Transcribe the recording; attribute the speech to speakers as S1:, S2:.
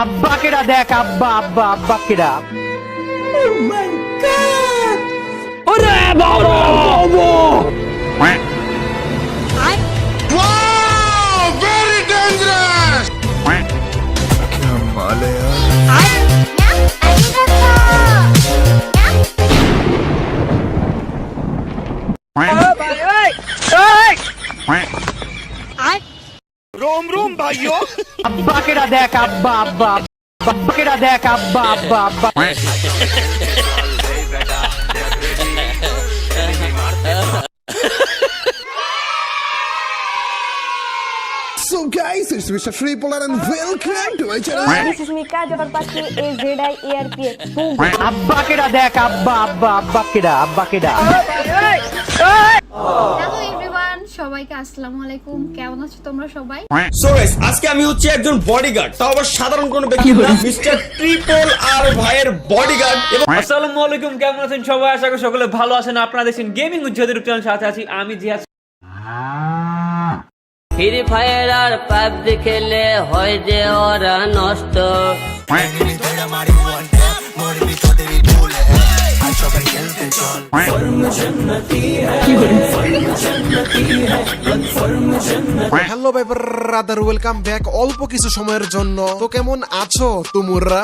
S1: আব্বা কেডা দেখ, আব্বা আব্বা আব্বা কেডা। ওরে বাবা
S2: रोम रोम भाइयों
S1: আব্বা কেডা দেখ, আব্বা আব্বা আব্বা কেডা দেখ, আব্বা আব্বা আব্বা।
S3: So guys, it's Mr. Freepolar and welcome to my channel.
S4: This is Mika Jagarpati AZIARPA.
S1: আব্বা কেডা দেখ, আব্বা আব্বা আব্বা কেডা, আব্বা কেডা।
S5: হ্যালো এভরিওয়ান, সবাইকে আসসালামু আলাইকুম। কেমন আছো তোমরা সবাই?
S2: সো গাইস, আজকে আমি হচ্ছে একজন বডিগার্ড, তাও আবার সাধারণ কোনো ব্যক্তি না, মিস্টার ট্রিপল আর ভাইয়ের বডিগার্ড।
S6: আসসালামু আলাইকুম, কেমন আছেন সবাই? আশা করি সকলে ভালো আছেন। আপনারা দেখছেন গেমিং উজ্জ্বলের ইউটিউব চ্যানেল, সাথে আছি আমি জিহাদ।
S7: ফ্রি ফায়ার আর পাবজি খেলে হয় যে ওরা নষ্ট।
S3: হ্যালো ভাই ব্রাদার, ওয়েলকাম ব্যাক। অল্প কিছু সময়ের জন্য তো কেমন আছো তোমরা?